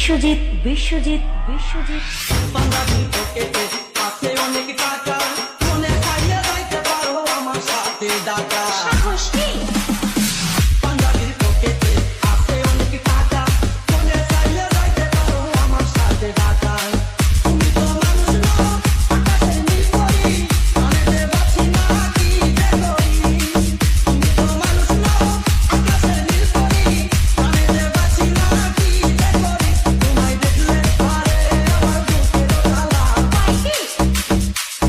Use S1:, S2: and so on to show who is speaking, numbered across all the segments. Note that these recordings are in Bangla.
S1: বিশ্বজিৎ বিশ্বজিৎ বিশ্বজিৎ
S2: বাঙালি পকেটে আছে অনেক টাকা, মনে খাইয়ে যাইতে পারো আমার সাথে ডাকা।
S1: সাহস কি?
S2: বাঙালির পকেটে আছে অনেক টাকা, মনে খাইয়ে যাইতে পারো আমার সাথে ডাকা। তুমি তো মানুষ নও, আকাশের নীল পরি, কানেতে বাছি না কি যে করি। তুমি তো মানুষ নও, আকাশের নীল পরি, কানেতে বাছি না কি যে করি। তোমায় দেখলে পারে আমার বুকের জ্বালা,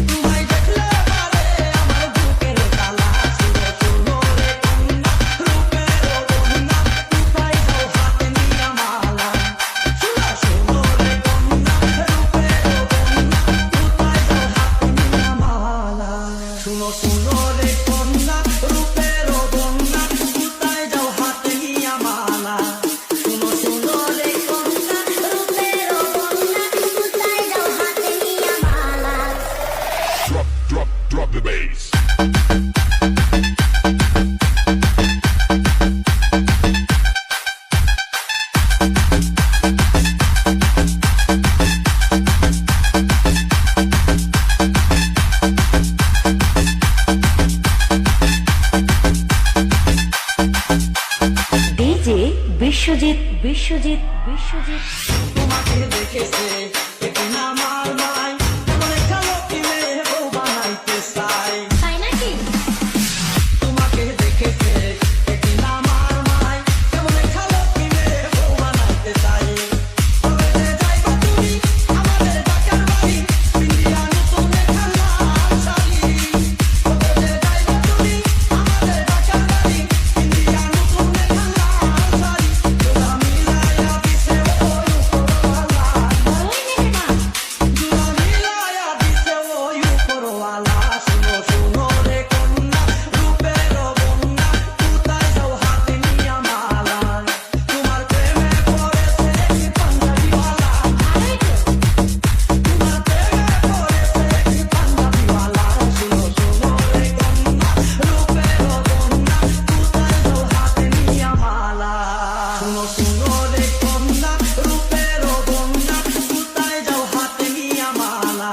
S2: তোমায় দেখলে পারে আমার বুকের জ্বালা। শুনে শুনো রে কন্যা, রূপের বন্যা, কোথায় যাও হাতে নিয়া মালা। শুনো শুনো রে কন্যা, রূপের বন্যা, কোথায় যাও হাতে নিয়া মালা। শুনো শুনো রে কন্যা, রূপের বন্যা, কোথায় যাও হাতে নিয়া মালা। শুনো শুনো রে কন্যা, রূপের বন্যা, কোথায় যাও হাতে নিয়া মালা।
S3: Drop the bass.
S1: DJ Biswajit Biswajit Biswajit
S2: তোমাকে দেখেছে একদিন আমার মাই, এমন একটা লক্ষ্মী মেয়ে বউ বানাইতে চাই।
S1: তাই নাকি?
S2: তোমাকে দেখেছে একদিন আমার মাই, এমন একটা লক্ষ্মী মেয়ে বউ বানাইতে চাই। তবে যে যাইবা তুমি আমাদের ঢাকার বাড়ি, পিন্ডিয়া নতুন একটা লাল শাড়ি। তবে যে যাইবা তুমি আমাদের ঢাকার বাড়ি, পিন্ডিয়া নতুন একটা লাল শাড়ি। তোরা মিলাইয়া দিছে ওই উপরওয়ালা,
S1: বলোই না কেন?
S2: তোরা মিলাইয়া দিছে ওই উপরওয়ালা। শুনো শুনো রে কন্যা, রূপের বন্যা, কোথায় যাও হাতে নিয়া মালা। তোমার প্রেমে পড়েছে কি পাঞ্জাবিওয়ালা,
S1: ভালোই তো।
S2: তোমার প্রেমে পড়েছে কি পাঞ্জাবিওয়ালা। শুনো শুনো রে কন্যা, রূপের বন্যা, কোথায় যাও হাতে নিয়া মালা। শুনো শুনো রে কন্যা, রূপের বন্যা, কোথায় যাও হাতে নিয়া মালা।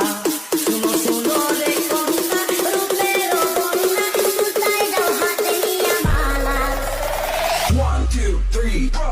S2: শুনো শুনো রে কন্যা, রূপের বন্যা, কোথায় যাও হাতে নিয়া মালা।
S3: 1, 2, 3, go.